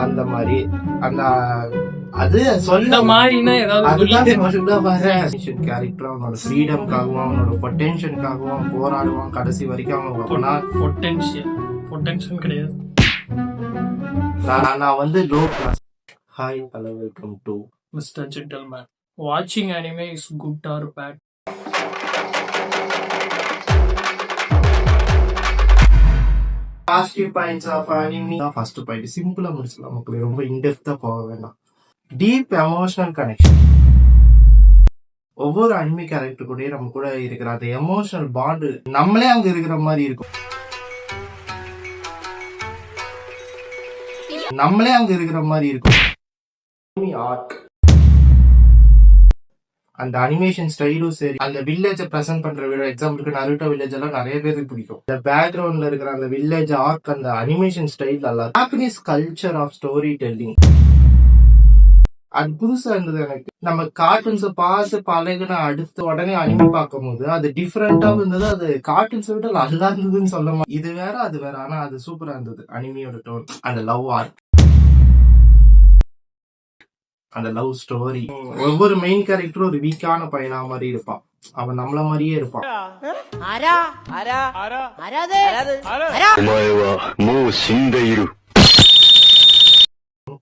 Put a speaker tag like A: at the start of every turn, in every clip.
A: அந்த மாதிரி அந்த அது
B: சொன்ன மாதிரினா
A: கேரக்டர் அவனோட ஃப்ரீடம்காகவும் அவனோட பொட்டென்ஷியலுக்காகவும் போராடுவான் கடைசி வரைக்கும். அவன்
B: பொட்டென்ஷியல் கிடையாது.
A: நான் வந்து low class. Hi hello welcome to
B: mister gentleman. வாட்சிங் anime is good or bad?
A: Positive points of anime. First point சிம்பிளா முடிச்சலாம், நமக்கு ரொம்ப இன்டெப்தா போக வேண்டாம். Deep emotional connection. ஒவ்வொரு அனிமி கேரக்டர் கூட நம்ம கூட இருக்கிற அந்த எமோஷனல் பாண்டு நம்மளே அங்க இருக்கிற மாதிரி இருக்கும். ஆர்க் அந்த அனிமேஷன் ஸ்டைலும் சரி, அந்த வில்லேஜ பிரசன்ட் பண்ற எக்ஸாம்பிளுக்கு நருட்டோ வில்லேஜ் எல்லாம் நிறைய பேருக்கு பிடிக்கும். இந்த பேக்ரவுண்ட்ல இருக்கிற அந்த வில்லேஜ் ஆர்க், அந்த அனிமேஷன் ஸ்டைல் நல்லா. Japanese culture of story telling அது புதுசா இருந்தது எனக்கு. நம்ம கார்ட்டூன்ஸை பார்த்து பழகின அடுத்த உடனே அனிமி பார்க்கும் போது அது டிஃப்ரெண்டா இருந்தது. அது கார்ட்டூன்ஸை விட நல்லா இருந்ததுன்னு சொல்ல முடியும். இது வேற அது வேற, ஆனா அது சூப்பரா இருந்தது. அனிமியோட டோன், அந்த லவ் ஆர்க், அந்த லவ் ஸ்டோரி. ஒவ்வொரு மெயின் கேரக்டரும் ஒரு வீக்கான பையனா மாதிரி இருப்பான். அவன் நம்மள மாதிரியே இருப்பான்.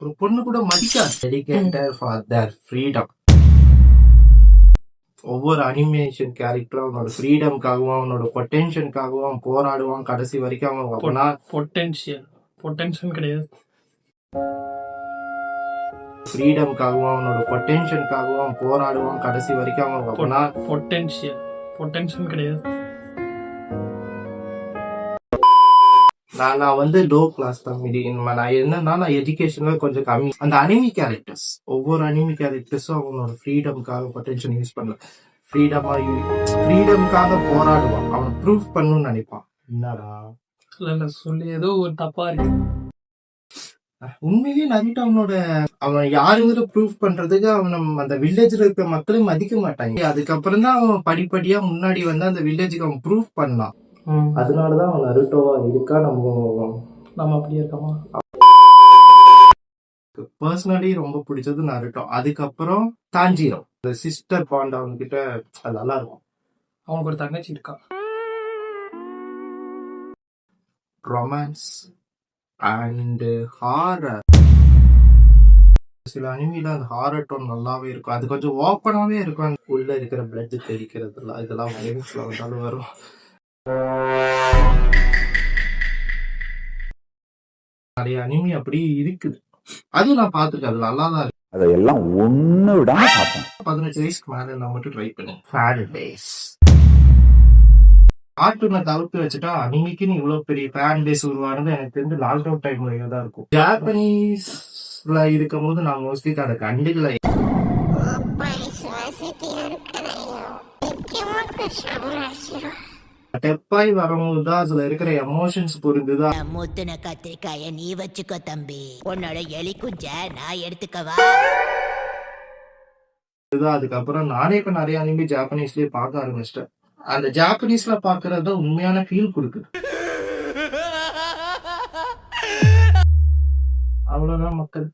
A: ஒரு பொண்ணு கூட மதிக்காது. Dedicated for their freedom. ஒவ்வொரு அனிமேஷன் கேரக்டரும் அவனோட ஃப்ரீடம்காகவும் அவனோட பொட்டென்ஷியலுக்காகவும் போராடுவான் கடைசி வரைக்கும். அவன்
B: பொட்டென்ஷியல் கிடையாது.
A: ஃப்ரீடம்காகவும் அவனோட பொட்டென்ஷியலுக்காகவும் போராடுவான் கடைசி வரைக்கும். அவன்
B: பொட்டென்ஷியல் கிடையாது.
A: நான் வந்து லோ கிளாஸ் தான். நான் என்னன்னா, நான் எஜுகேஷன்ல கொஞ்சம் கம்மி. அந்த அனிமி கேரக்டர்ஸ், ஒவ்வொரு அனிமி கேரக்டர்ஸும் அவனோட ஃப்ரீடம்காக பொட்டென்ஷியல் யூஸ் பண்ணல. ஃப்ரீடம்காக போராடுவான். அவன் ப்ரூஃப் பண்ணணும்னு நினைப்பான். என்னடா
B: இல்ல சொல்லி ஏதோ ஒரு தப்பா இருக்கு.
A: உண்மையிலேயே நருட்டோ அவன் யாருங்கிற ப்ரூஃப் பண்றதுக்கு அவன் அந்த வில்லேஜ்ல இருக்க மக்களையும் மதிக்க மாட்டாங்க. அதுக்கப்புறம் தான் அவன் படிப்படியா முன்னாடி வந்து அந்த வில்லேஜுக்கு அவன் ப்ரூஃப் பண்ணலாம். அதனாலதான் அவன் நருட்டோவா இருக்கா. நம்ம
B: அப்படியே இருக்கோமா?
A: பர்சனலி ரொம்ப பிடிச்சது நருட்டோ. அதுக்கப்புறம் தாஞ்சிரோ, இந்த சிஸ்டர் பாண்ட் அவன்கிட்ட அது நல்லா இருக்கும்.
B: அவனுக்கு ஒரு தங்கச்சி இருக்கா.
A: Romance and horror. சில அனிமில அந்த ஹாரர் டோன் நல்லாவே இருக்கும். அது கொஞ்சம் ஓப்பனாவே இருக்கும். உள்ள இருக்கிற பிளட் தெரிக்கிறது இதெல்லாம் மைனஸ்ல வந்தாலும் வரும். நிறைய அனிமி அப்படி இருக்குது. அதுவும் நான் பார்த்துருக்கேன். அது நல்லா தான் இருக்கு.
C: அதெல்லாம் ஒண்ணு விடாம பார்ப்பேன்.
A: 15 வயசுக்கு மேல நான் மட்டும் ட்ரை பண்ணேன். ஃபேன் பேஸ் கார்ட்டூனை தவிர்த்து வச்சுட்டா அனிமிக்குன்னு இவ்வளவு பெரிய ஃபேன் பேஸ் உருவானது எனக்கு தெரிஞ்சு லாக்டவுன் டைம்ல தான் இருக்கும். ஜாப்பனீஸ்ல இருக்கும் போது நான் மோஸ்ட்லி அதை கண்டுக்கல. டெப்பாய் வரும்போதுதான் அதுல இருக்கிற எமோஷன்ஸ் புரிஞ்சுதான்.
D: மூத்துன கத்திரிக்காய நீ வச்சுக்கோ தம்பி, உன்னோட எலி குஞ்ச நான் எடுத்துக்கவா.
A: அதுக்கப்புறம் நானே இப்ப நிறைய அனிமி ஜாப்பனீஸ்லயே பார்க்க ஆரம்பிச்சிட்டேன். அந்த ஜாப்பனீஸ்ல பாக்குறது உண்மையான ஃபீல் கொடுக்குது. அவ்வளவுதான் மக்கள்.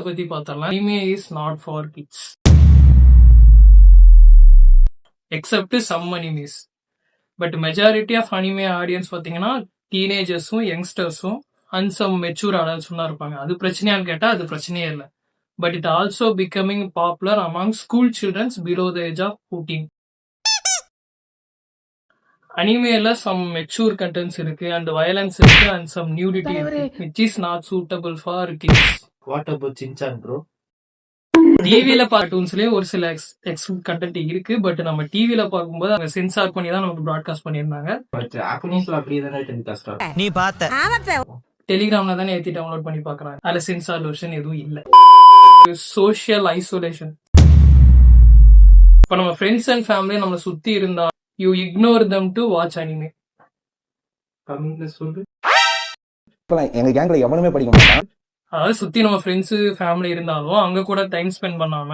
B: பத்தி பார்த்தோம்னா anime is not for kids except some animes. But majority of anime audience பார்த்தீங்கன்னா டீனேஜர்ஸும் யங்ஸ்டர்ஸும் அண்ட் சம் மெச்சூர் அடல்ட்ஸும் தான் இருப்பாங்க. அது பிரச்சனையான்னு கேட்டால் அது பிரச்சனையே இல்லை. But it also becoming popular among school childrens below the age of 14. அனிமேல சம் மெச்சூர் கண்டென்ட்ஸ் இருக்கு அண்ட் வயலன்ஸ் இருக்கு அண்ட் சம் நியூடிட்டி இருக்கு, which is not suitable for kids.
A: What about Shinchan bro?
B: டிவில கார்ட்டூன்ஸ்லயே ஒரு சில எக்ஸ்பிளிசிட் கண்டென்ட் இருக்கு. But நம்ம டிவில பார்க்கும்போது அவங்க சென்சார் பண்ணி தான் நமக்கு பிராட்காஸ்ட் பண்ணியிருந்தாங்க.
D: நீ பார்த்த
B: டெலிகிராம்ல தானே ஏத்தி டவுன்லோட் பண்ணி பாக்குறாங்க. அதுல சென்சார் வெர்ஷன் எதுவும் இல்ல. Social isolation. இப்ப நம்ம ஃப்ரெண்ட்ஸ் அண்ட் ஃபேமிலி நம்ம சுத்தி இருந்தா you ignore them to watch anime.
A: தமிழ்ல சொல்லு.
C: எங்க கேங்ல எவனுமே படிக்க மாட்டான்.
B: அதாவது சுத்தி நம்ம ஃப்ரெண்ட்ஸ் ஃபேமிலி இருந்தாலும் அங்க கூட டைம் ஸ்பெண்ட் பண்ணாம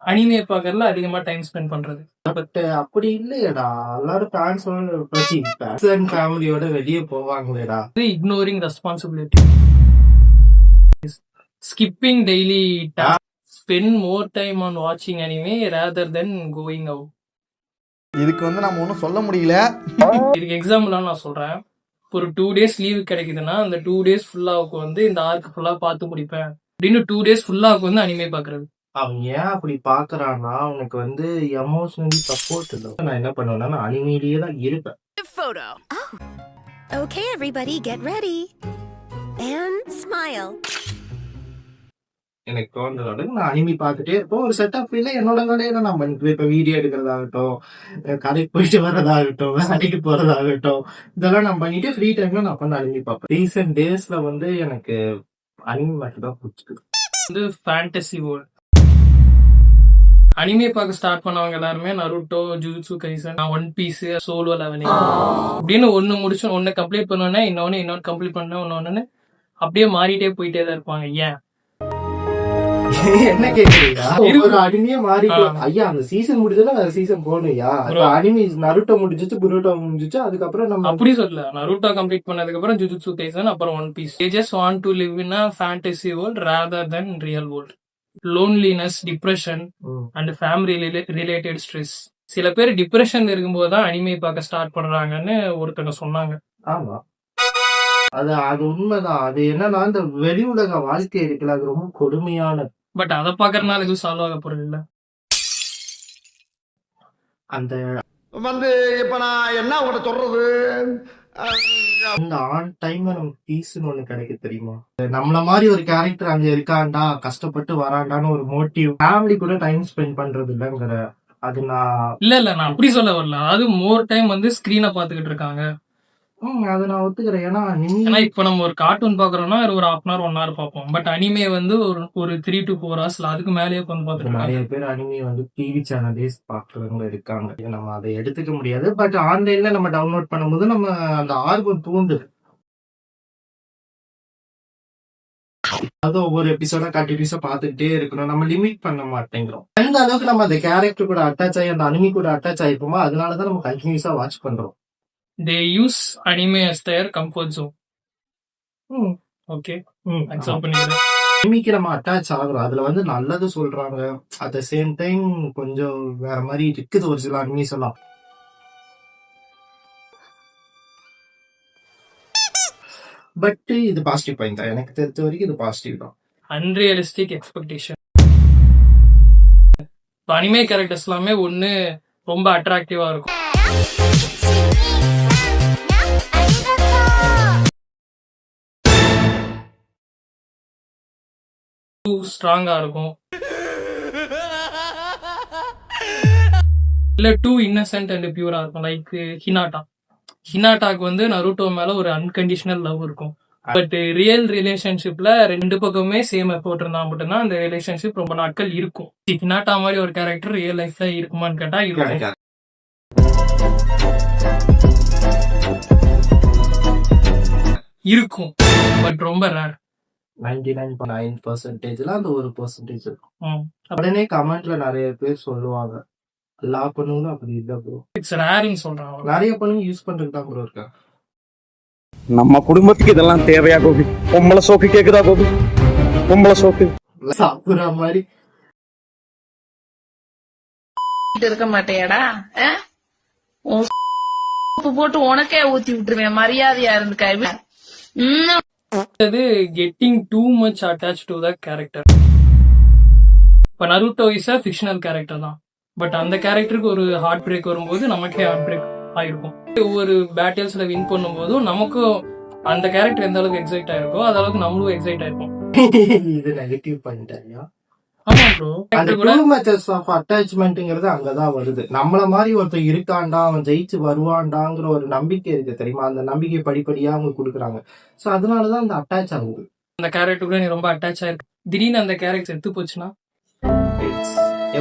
B: அனிமே பாக்கறதுல அதிகமா டைம் ஸ்பெண்ட் பண்றது.
A: பட் அப்படி இல்லையடா, எல்லாரும் ஃபேமிலியோட வெளியே போவாங்களேடா.
B: Ignoring responsibility. Skipping daily task, spend more time on வாட்சிங் anime rather than going out.
E: இதுக்கு வந்து நம்ம ஒன்றும் சொல்ல முடியல.
B: இதுக்கு எக்ஸாம்பிளா நான் சொல்றேன். ஒரு 2 days லீவு கிடைக்குதுன்னா அந்த 2 days ஃபுல்லாவுக்கு வந்து இந்த ஆர்க் ஃபுல்லா பார்த்து முடிப்பேன் அப்படின்னு 2 days ஃபுல்லாவுக்கு வந்து அனிமே பாக்குறது.
A: அவன் ஏன் அப்படி பாக்குறான்னா அவனுக்கு வந்து எமோஷனலி சப்போர்ட் இல்லை. நான் என்ன பண்ணுவேன்னா நான் அனிமேலியே தான் இருப்பேன்.
F: Photo. Oh. Okay, everybody, get ready. And smile.
A: எனக்கு தோன்றதோட நான் அனிமி பார்த்துட்டே இருப்போம். ஒரு செட்டப் இல்லை என்னோட வேலையில நான் பண்ணிட்டு இப்ப வீடியோ எடுக்கிறதாகட்டும், கடைக்கு போயிட்டு வர்றதாகட்டும், வேலைக்கு போறதாகட்டும், இதெல்லாம் நான் பண்ணிட்டு ஃப்ரீ டைம்ல நான் பண்ண அனிமி பார்ப்பேன். ரீசெண்ட் டேஸ்ல வந்து எனக்கு அனிமி மட்டும் தான் பிடிச்சிருக்கு.
B: வந்து ஃபேண்டசி வேர்ல்ட் அனிமே பார்க்க ஸ்டார்ட் பண்ணவங்க எல்லாருமே Naruto, Jujutsu Kaisen, One Piece, Solo Leveling அப்படின்னு ஒன்னு முடிச்சு ஒன்னு கம்ப்ளீட் பண்ணோன்னே இன்னொன்னு கம்ப்ளீட் பண்ண ஒன்னு அப்படியே மாறிட்டே போயிட்டே தான் இருப்பாங்க. ஏன்
A: என்ன கேக்குறீங்க? ஒரு அனிமே மாறி ஐயா அந்த சீசன் முடிஞ்சதுன்னா வேற சீசன் போகணும்யா. அனிமி நருட்டோ முடிஞ்சிச்சு, புருட்டோ முடிஞ்சிச்சு, அதுக்கப்புறம் நம்ம
B: அப்படி சொல்லல. நருட்டோ கம்ப்ளீட் பண்ணதுக்கு அப்புறம் ஜுஜுட்சு கைசன், அப்புறம் One Piece. They just want to live in a fantasy world rather than real world. Loneliness, depression and family related stress. சில பேர் டிப்ரெஷன்ல இருக்கும்போது தான் அனிமே பார்க்க ஸ்டார்ட் பண்றாங்கன்னு ஒருத்தங்க சொன்னாங்க.
A: ஆமா, அது உண்மைதான். அது என்னன்னா இந்த வெளி உலக வாழ்க்கை இருக்குல்ல, அது ரொம்ப கொடுமையான.
B: பட் அதை பாக்குறதுனால எதுவும் சால்வ் ஆக போறது இல்ல.
A: அந்த
E: வந்து இப்ப நான் என்ன உங்கள்கிட்ட சொல்றது,
A: அந்த ஆன் டைம்ல நமக்கு பீஸ்னு ஒண்ணு கிடைக்க தெரியுமா? நம்மள மாதிரி ஒரு கேரக்டர் அங்க இருக்காண்டா, கஷ்டப்பட்டு வராண்டான்னு ஒரு மோட்டிவ். ஃபேமிலி கூட டைம் ஸ்பெண்ட் பண்றது இல்லங்கிற அது நான்
B: இல்ல நான் அப்படி சொல்ல வரல. அது மோர் டைம் வந்து ஸ்கிரீனை பாத்துக்கிட்டு இருக்காங்க.
A: அதை நான் ஒத்துக்கிறேன். ஏன்னா
B: ஏன்னா இப்ப நம்ம ஒரு கார்ட்டூன் பாக்குறோம்னா ஒரு 1/2 hour 1 hour பார்ப்போம். பட் அனிமே வந்து ஒரு 3 to 4 hours அதுக்கு மேலேயே உட்காந்து பாத்துருக்காங்க.
A: நிறைய பேர் அனிமே வந்து டிவி சேனல்லே பாக்குறவங்க இருக்காங்க. நம்ம அதை எடுத்துக்க முடியாது. பட் ஆன்லைன்ல நம்ம டவுன்லோட் பண்ணும்போது நம்ம அந்த ஆர்வம் தூண்டுது. அது ஒவ்வொரு எபிசோடா கண்டினியூஸா பாத்துட்டே இருக்கணும். நம்ம லிமிட் பண்ண மாட்டேங்கிறோம். எந்த அளவுக்கு நம்ம அந்த கேரக்டர் கூட அட்டாச் ஆகி அந்த அனிமி கூட அட்டாச் ஆயிருப்போமோ அதனாலதான் நம்ம கண்டினியூஸா வாட்ச் பண்றோம்.
B: They use anime as their comfort zone. Okay. Accept பண்ணிக்கிறேன்.
A: அனிமிக்கு நம்ம அட்டாச் ஆகுறோம். அதுல வந்து நல்லது சொல்றாங்க. அட் த சேம் டைம் கொஞ்சம் வேற மாதிரி இருக்குது ஒரு சில அனிமிஸ் எல்லாம். பட் இது பாசிட்டிவ் பாயிண்ட் தான். எனக்கு தெரிஞ்ச வரைக்கும் இது பாசிட்டிவ் தான்.
B: Unrealistic expectation. அனிமே கேரக்டர்ஸ் எல்லாமே ஒண்ணு ரொம்ப அட்ராக்டிவா இருக்கும், ஸ்ட்ராங்கா இருக்கும், இல்ல டூ இன்னசென்ட் அண்ட் பியூரா இருக்கும். லைக் ஹினாட்டாக்கு வந்து நருட்டோ மேல ஒரு அன்கண்டிஷனல் லவ் இருக்கும். பட் ரியல் ரிலேஷன்ஷிப்ல 2 பக்கமே சேம் எஃபோர்ட் இருந்தா மட்டும்தான் அந்த ரிலேஷன்ஷிப் ரொம்ப நாட்கள் இருக்கும். ஹினாட்டா மாதிரி ஒரு கேரக்டர் ரியல் லைஃப்ல இருக்குமான்னு கேட்டா இருக்கும், பட் ரொம்ப ரேர்.
A: 99.9% அந்த 1% இருக்கும். உடனே கமெண்ட்ல நிறைய பேர் சொல்லுவாங்க எல்லா பொண்ணுங்களும் அப்படி இல்ல ப்ரோ,
B: இட்ஸ் ரேர்னு சொல்றாங்க.
A: நிறைய பொண்ணுங்க யூஸ் பண்றதுக்கு தான் ப்ரோ இருக்கா.
G: நம்ம குடும்பத்துக்கு இதெல்லாம் தேவையா கோபி? பொம்பளை சோக்கு கேக்குதா கோபி? பொம்பளை சோக்கு
A: சாப்பிடுற மாதிரி
H: இருக்க மாட்டேடா, போட்டு உனக்கே ஊத்தி விட்டுருவேன். மரியாதையா இருந்துக்க.
B: Getting too much attach to the character. இப்ப Naruto is a fictional character தான், பட் அந்த கேரக்டருக்கு ஒரு ஹார்ட் பிரேக் வரும்போது நமக்கே ஹார்ட் பிரேக் ஆயிருக்கும். ஒவ்வொரு பேட்டில்ஸ்ல வின் பண்ணும் போதும் நமக்கும் அந்த கேரக்டர் எந்த அளவுக்கு எக்ஸைட் ஆயிருக்கோ அது அளவுக்கு நம்மளும் எக்ஸைட் ஆயிருப்போம்.
A: இது நெகட்டிவ் பாயிண்ட் ஐயா.
B: ஆமா ப்ரோ,
A: அந்த டூ மச்சஸ் ஆஃப் அட்டாச்மெண்ட்ங்கிறது அங்கதான் வருது. நம்மள மாதிரி ஒருத்தர் இருக்காண்டா, அவன் ஜெயிச்சு வருவான்டாங்கிற ஒரு நம்பிக்கை இருக்கு தெரியுமா? அந்த நம்பிக்கை படிப்படியா அவங்க கொடுக்குறாங்க. சோ அதனாலதான் அந்த அட்டாச் ஆகுது.
B: அந்த கேரக்டர் கூட நீ ரொம்ப அட்டாச் ஆயிருக்கு. திடீர்னு அந்த கேரக்டர் எடுத்து போச்சுன்னா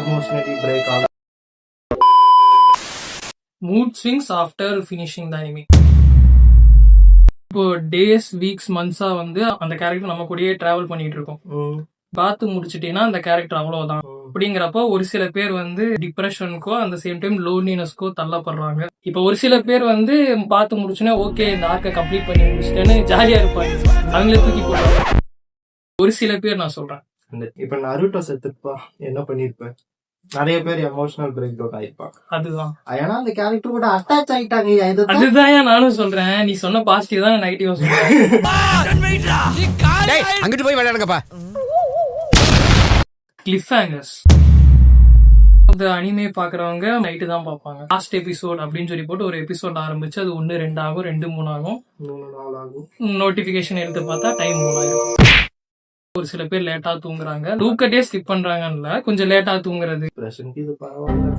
A: எமோஷனலி பிரேக் ஆகும்.
B: மூட் ஸ்விங்ஸ் ஆஃப்டர் ஃபினிஷிங் த அனிமே. இப்போ டேஸ், வீக்ஸ், மந்த்ஸா வந்து அந்த கேரக்டர் நம்ம கூடயே டிராவல் பண்ணிட்டு இருக்கோம். பார்த்து முடிச்சுட்டீங்கன்னா அந்த கேரக்டர் அவ்வளவுதான். அப்படிங்கிறப்போ ஒரு சில பேர் வந்து டிப்ரெஷனுக்கோ அந்த சேம் டைம் லோன்லினஸ்க்கோ தள்ளப்படுறாங்க. இப்ப ஒரு சில பேர் வந்து பார்த்து முடிச்சுன்னா ஓகே இந்த ஆர்க்கை கம்ப்ளீட் பண்ணி முடிச்சிட்டேன்னு ஜாலியா இருப்பாங்க, அவங்களே தூக்கி போடுறாங்க. ஒரு சில பேர் நான் சொல்றேன்.
A: இப்ப நருட்டோ செத்துப்பா என்ன பண்ணிருப்பேன், நிறைய பேர் எமோஷனல் பிரேக் டவுன் ஆயிருப்பாங்க.
B: அதுதான்
A: ஏன்னா அந்த கேரக்டர் கூட அட்டாச் ஆயிட்டாங்க.
B: அதுதான் நானும் சொல்றேன். நீ சொன்ன பாசிட்டிவ் தான் நெகட்டிவா சொல்றேன்.
E: அங்கிட்டு போய் விளையாடுங்கப்பா.
B: கிளிஃப் ஹேங்கர்ஸ் இந்த அனிமே பாக்குறவங்க நைட்டு தான் பார்ப்பாங்க. லாஸ்ட் எபிசோட் அப்படின்னு சொல்லி போட்டு ஒரு எபிசோட் ஆரம்பிச்சு அது 1, 2 ஆகும், 2, 3 ஆகும்.
A: 3 நாள் ஆகும்.
B: நோட்டிபிகேஷன் எடுத்து பார்த்தா டைம் 3 ஆகும். ஒரு சில பேர் லேட்டா தூங்குறாங்க. தூக்கட்டே ஸ்கிப் பண்றாங்கன்னு கொஞ்சம் லேட்டா தூங்குறது.
A: பிரசன்ட் இது பரவாயில்ல.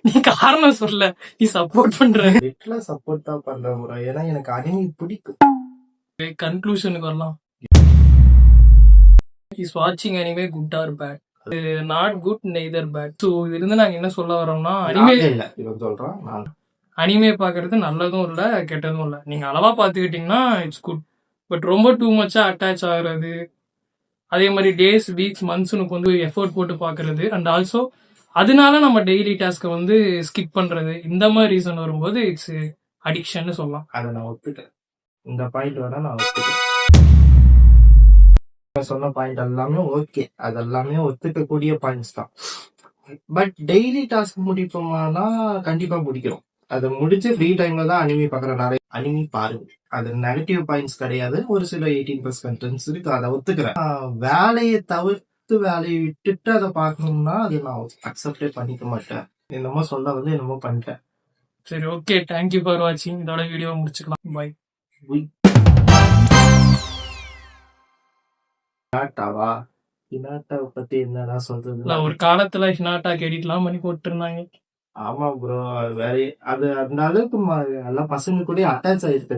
B: நீ காரணம் சொல்ல, நீ சப்போர்ட் பண்ற.
A: லிட்டலா சப்போர்ட் தான் பண்ற முறை. ஏன்னா எனக்கு அனிமே பிடிக்கும்.
B: கன்க்ளூஷனுக்கு வரலாம். இஸ் வாட்சிங் anime good or bad? Not good neither bad. So இதுல இருந்து நாங்க என்ன சொல்ல வரோம்னா, அனிமே
A: இல்ல இவன் சொல்றான், நான்
B: அனிமே பாக்குறது நல்லதும் இல்ல கெட்டதும் இல்ல. நீங்க அளவா பாத்துக்கிட்டீங்கன்னா இட்ஸ் குட். பட் ரொம்ப டூ மச்சா அட்டாச் ஆகுறது, அதே மாதிரி டேஸ் வீக்ஸ் மந்த்ஸ்னு எஃபோர்ட் போட்டு பாக்குறது, அண்ட் ஆல்சோ அதனால நம்ம டெய்லி டாஸ்க ஸ்கிப் பண்றது, இந்த மாதிரி ரீசன் வரும்போது இட்ஸ் அடிக்ஷன் சொல்லலாம்.
A: அதை நான் ஒத்துட்டேன். இந்த பாயிண்ட் வேணா நான் ஒத்துட்டேன். சொன்ன பாயிண்ட் எல்லாமே ஓகே, அதெல்லாமே ஒத்துக்கக்கூடிய பாயிண்ட்ஸ் தான். பட் டெய்லி டாஸ்க் முடிப்போமானா கண்டிப்பா முடிக்கிறோம். அதை முடிச்சு ஃப்ரீ டைம்ல தான் அனிமே பாக்குற. நிறைய அனிமே பாருங்க, அது நெகட்டிவ் பாயிண்ட்ஸ் கிடையாது. ஒரு சில 18+ கண்டென்ட்ஸ் இருக்கு, அதை ஒத்துக்கிறேன். வேலையை தவிர்த்து வேலையை விட்டுட்டு அதை பார்க்கணும்னா அதை நான் அக்செப்டே பண்ணிக்க மாட்டேன். என்னமோ சொல்ல என்னமோ பண்ணிட்டேன்.
B: சரி, ஓகே, தேங்க்யூ ஃபார் வாட்சிங். இதோட வீடியோ முடிச்சுக்கலாம். பை.
A: ஹினாட்டாவா? ஹினாட்டாவை பத்தி என்னடா சொல்றது?
B: ஒரு காலத்துல ஹினாட்டாக்கு எடிட்லாம் பண்ணி போட்டுருந்தாங்க.
A: ஆமா ப்ரோ, வேற அது அந்த அளவுக்கு எல்லா பசங்க கூட அட்டாச் ஆயிருக்கு.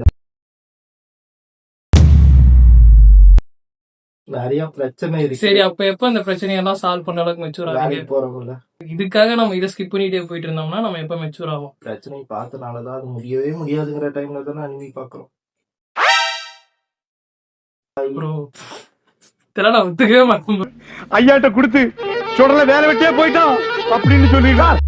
A: நிறைய பிரச்சனை இருக்கு.
B: சரி, அப்ப எப்ப அந்த பிரச்சனையெல்லாம் சால்வ் பண்ண அளவுக்கு மெச்சூர் ஆகும்?
A: வேலைக்கு போறவங்கள
B: இதுக்காக நம்ம இதை ஸ்கிப் பண்ணிட்டே போயிட்டு இருந்தோம்னா நம்ம எப்ப மெச்சூர் ஆகும்?
A: பிரச்சனை பார்த்தனாலதான் அது முடியவே முடியாதுங்கிற டைம்ல தானே அனிமி பாக்குறோம்.
B: ப்ரோ இதெல்லாம் நான் ஒத்துக்கவே மாட்டேன்.
G: ஐயாட்ட கொடுத்து சுடல வேலை வெட்டியே போயிட்டான் அப்படின்னு சொல்லிடலாம்.